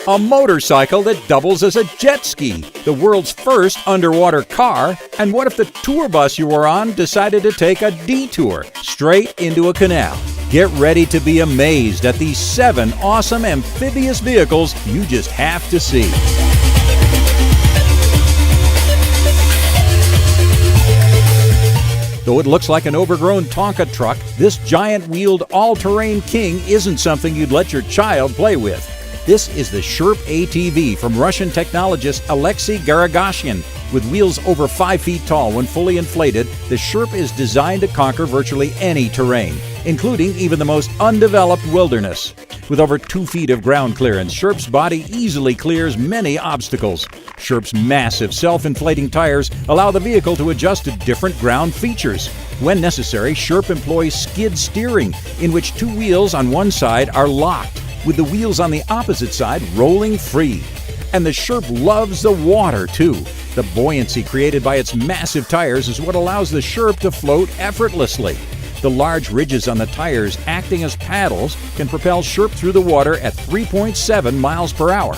a motorcycle that doubles as a jet ski, the world's first underwater car, and what if the tour bus you were on decided to take a detour straight into a canal? Get ready to be amazed at these 7 awesome amphibious vehicles you just have to see. Though it looks like an overgrown Tonka truck, this giant-wheeled all-terrain king isn't something you'd let your child play with. This is the Sherp ATV from Russian technologist Alexei Garagashian. With wheels over 5 feet tall when fully inflated, the Sherp is designed to conquer virtually any terrain, including even the most undeveloped wilderness. With over 2 feet of ground clearance, Sherp's body easily clears many obstacles. Sherp's massive self-inflating tires allow the vehicle to adjust to different ground features. When necessary, Sherp employs skid steering, in which 2 wheels on one side are locked, with the wheels on the opposite side rolling free. And the Sherp loves the water, too. The buoyancy created by its massive tires is what allows the Sherp to float effortlessly. The large ridges on the tires acting as paddles can propel Sherp through the water at 3.7 miles per hour.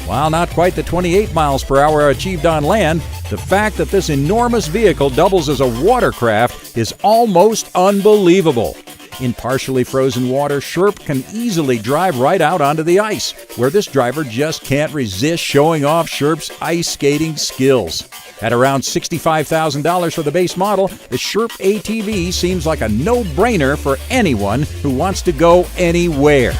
While not quite the 28 miles per hour achieved on land, the fact that this enormous vehicle doubles as a watercraft is almost unbelievable. In partially frozen water, Sherp can easily drive right out onto the ice, where this driver just can't resist showing off Sherp's ice skating skills. At around $65,000 for the base model, the Sherp ATV seems like a no-brainer for anyone who wants to go anywhere.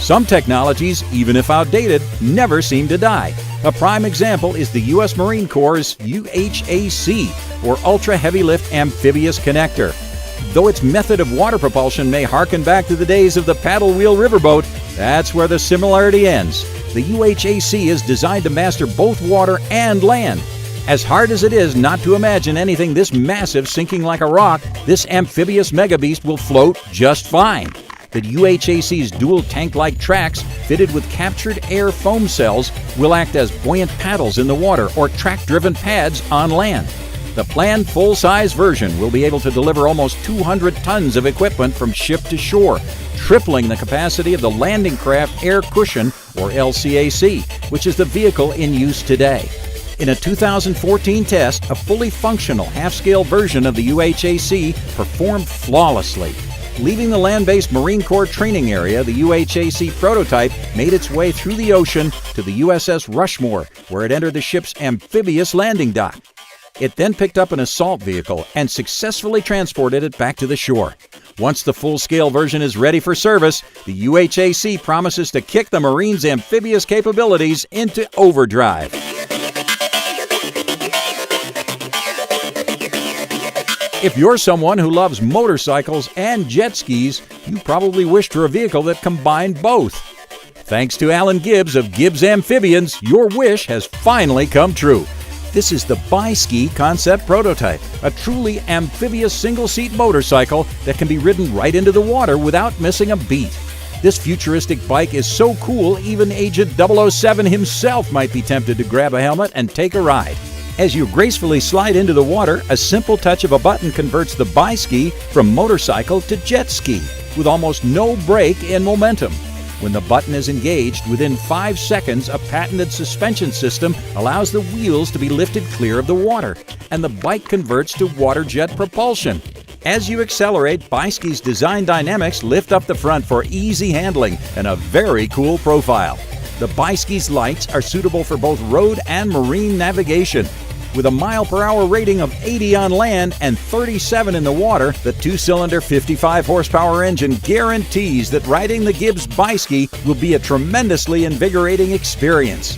Some technologies, even if outdated, never seem to die. A prime example is the U.S. Marine Corps' UHAC, or Ultra Heavy Lift Amphibious Connector. Though its method of water propulsion may harken back to the days of the paddle wheel riverboat, that's where the similarity ends. The UHAC is designed to master both water and land. As hard as it is not to imagine anything this massive sinking like a rock, this amphibious megabeast will float just fine. The UHAC's dual tank-like tracks, fitted with captured air foam cells, will act as buoyant paddles in the water or track-driven pads on land. The planned full-size version will be able to deliver almost 200 tons of equipment from ship to shore, tripling the capacity of the Landing Craft Air Cushion, or LCAC, which is the vehicle in use today. In a 2014 test, a fully functional half-scale version of the UHAC performed flawlessly. Leaving the land-based Marine Corps training area, the UHAC prototype made its way through the ocean to the USS Rushmore, where it entered the ship's amphibious landing dock. It then picked up an assault vehicle and successfully transported it back to the shore. Once the full-scale version is ready for service, the UHAC promises to kick the Marines' amphibious capabilities into overdrive. If you're someone who loves motorcycles and jet skis, you probably wish for a vehicle that combined both. Thanks to Alan Gibbs of Gibbs Amphibians, your wish has finally come true. This is the Bi-Ski concept prototype, a truly amphibious single-seat motorcycle that can be ridden right into the water without missing a beat. This futuristic bike is so cool, even Agent 007 himself might be tempted to grab a helmet and take a ride. As you gracefully slide into the water, a simple touch of a button converts the Bi-Ski from motorcycle to jet ski, with almost no break in momentum. When the button is engaged, within 5 seconds, a patented suspension system allows the wheels to be lifted clear of the water, and the bike converts to water jet propulsion. As you accelerate, Bi-Ski's design dynamics lift up the front for easy handling and a very cool profile. The Bi-Ski's lights are suitable for both road and marine navigation. With a mile-per-hour rating of 80 on land and 37 in the water, the 2-cylinder 55-horsepower engine guarantees that riding the Gibbs Bi-Ski will be a tremendously invigorating experience.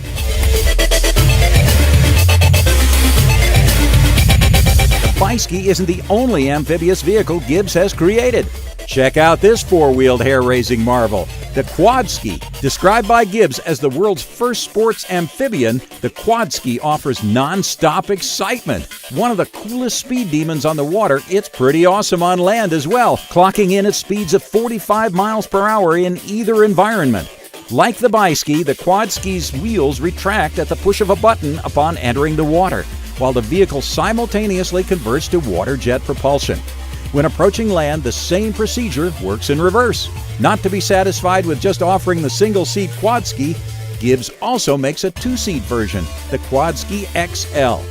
The Bi-Ski isn't the only amphibious vehicle Gibbs has created. Check out this 4-wheeled hair-raising marvel, the Quad-Ski. Described by Gibbs as the world's first sports amphibian, the Quad-Ski offers non-stop excitement. One of the coolest speed demons on the water, it's pretty awesome on land as well, clocking in at speeds of 45 miles per hour in either environment. Like the Bi-Ski, the Quad-Ski's wheels retract at the push of a button upon entering the water, while the vehicle simultaneously converts to water jet propulsion. When approaching land, the same procedure works in reverse. Not to be satisfied with just offering the single-seat quad ski, Gibbs also makes a two-seat version, the Quad Ski XL.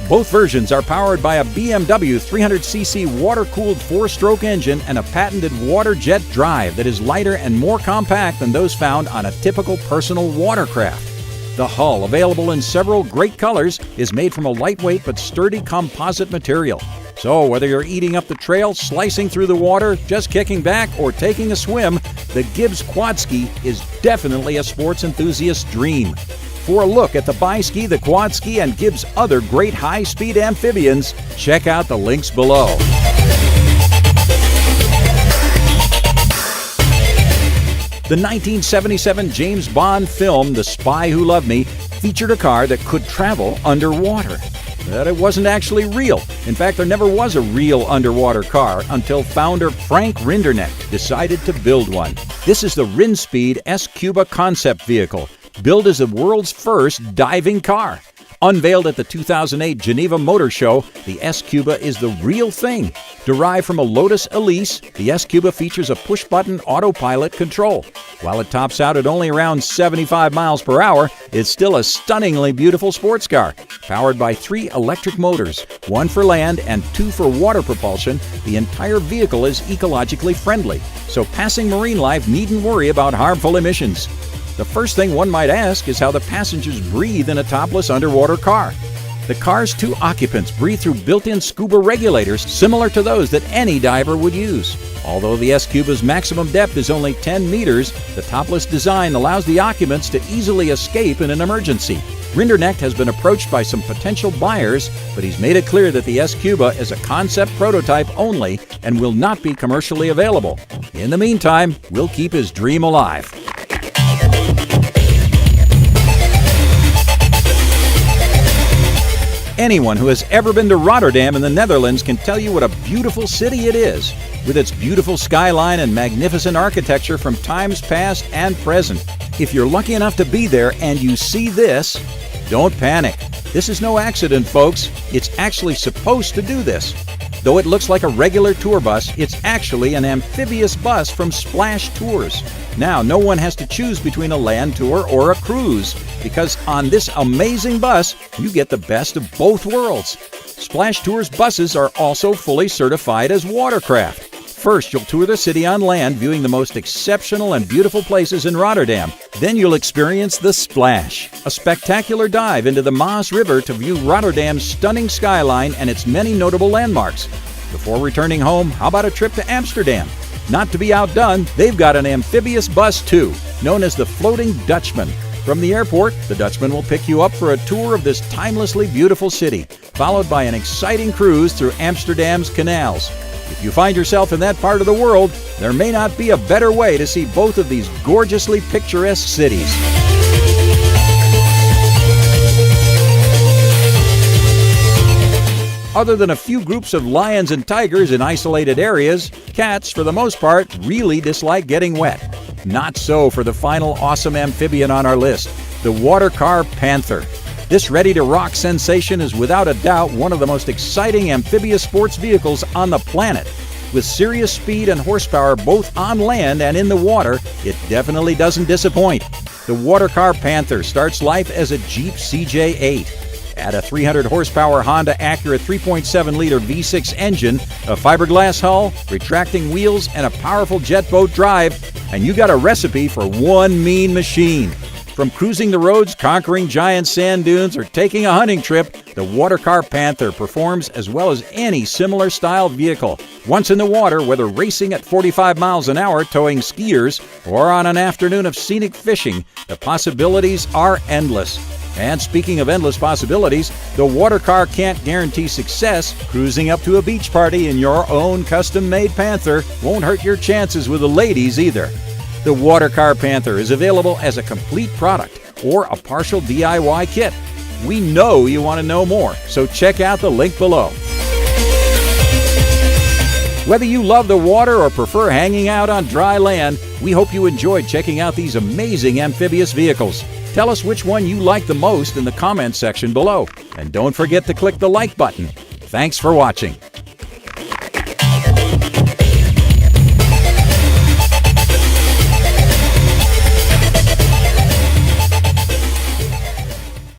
Both versions are powered by a BMW 300cc water-cooled 4-stroke engine and a patented water jet drive that is lighter and more compact than those found on a typical personal watercraft. The hull, available in several great colors, is made from a lightweight but sturdy composite material. So whether you're eating up the trail, slicing through the water, just kicking back, or taking a swim, the Gibbs Quad Ski is definitely a sports enthusiast's dream. For a look at the Bi-Ski, the Quad Ski, and Gibbs' other great high-speed amphibians, check out the links below. The 1977 James Bond film, The Spy Who Loved Me, featured a car that could travel underwater. But it wasn't actually real. In fact, there never was a real underwater car until founder Frank Rinderknecht decided to build one. This is the Rinspeed S-Cuba concept vehicle, billed as the world's first diving car. Unveiled at the 2008 Geneva Motor Show, the S-Cuba is the real thing. Derived from a Lotus Elise, the S-Cuba features a push-button autopilot control. While it tops out at only around 75 miles per hour, it's still a stunningly beautiful sports car. Powered by 3 electric motors, 1 for land and 2 for water propulsion, the entire vehicle is ecologically friendly, so passing marine life needn't worry about harmful emissions. The first thing one might ask is how the passengers breathe in a topless underwater car. The car's 2 occupants breathe through built-in scuba regulators similar to those that any diver would use. Although the S-Cuba's maximum depth is only 10 meters, the topless design allows the occupants to easily escape in an emergency. Rinderknecht has been approached by some potential buyers, but he's made it clear that the S-Cuba is a concept prototype only and will not be commercially available. In the meantime, we'll keep his dream alive. Anyone who has ever been to Rotterdam in the Netherlands can tell you what a beautiful city it is, with its beautiful skyline and magnificent architecture from times past and present. If you're lucky enough to be there and you see this, don't panic. This is no accident, folks. It's actually supposed to do this. Though it looks like a regular tour bus, it's actually an amphibious bus from Splash Tours. Now, no one has to choose between a land tour or a cruise, because on this amazing bus, you get the best of both worlds. Splash Tours buses are also fully certified as watercraft. First, you'll tour the city on land, viewing the most exceptional and beautiful places in Rotterdam. Then you'll experience the Splash, a spectacular dive into the Maas River to view Rotterdam's stunning skyline and its many notable landmarks. Before returning home, how about a trip to Amsterdam? Not to be outdone, they've got an amphibious bus too, known as the Floating Dutchman. From the airport, the Dutchman will pick you up for a tour of this timelessly beautiful city, followed by an exciting cruise through Amsterdam's canals. If you find yourself in that part of the world, there may not be a better way to see both of these gorgeously picturesque cities. Other than a few groups of lions and tigers in isolated areas, cats, for the most part, really dislike getting wet. Not so for the final awesome amphibian on our list, the Watercar Panther. This ready-to-rock sensation is without a doubt one of the most exciting amphibious sports vehicles on the planet. With serious speed and horsepower both on land and in the water, it definitely doesn't disappoint. The Watercar Panther starts life as a Jeep CJ8. Add a 300-horsepower Honda Acura 3.7-liter V6 engine, a fiberglass hull, retracting wheels, and a powerful jet boat drive, and you got a recipe for one mean machine. From cruising the roads, conquering giant sand dunes, or taking a hunting trip, the Watercar Panther performs as well as any similar style vehicle. Once in the water, whether racing at 45 miles an hour towing skiers or on an afternoon of scenic fishing, the possibilities are endless. And speaking of endless possibilities, the Watercar can't guarantee success. Cruising up to a beach party in your own custom-made Panther won't hurt your chances with the ladies either. The Watercar Panther is available as a complete product or a partial DIY kit. We know you want to know more, so check out the link below. Whether you love the water or prefer hanging out on dry land, we hope you enjoyed checking out these amazing amphibious vehicles. Tell us which one you like the most in the comments section below. And don't forget to click the like button. Thanks for watching.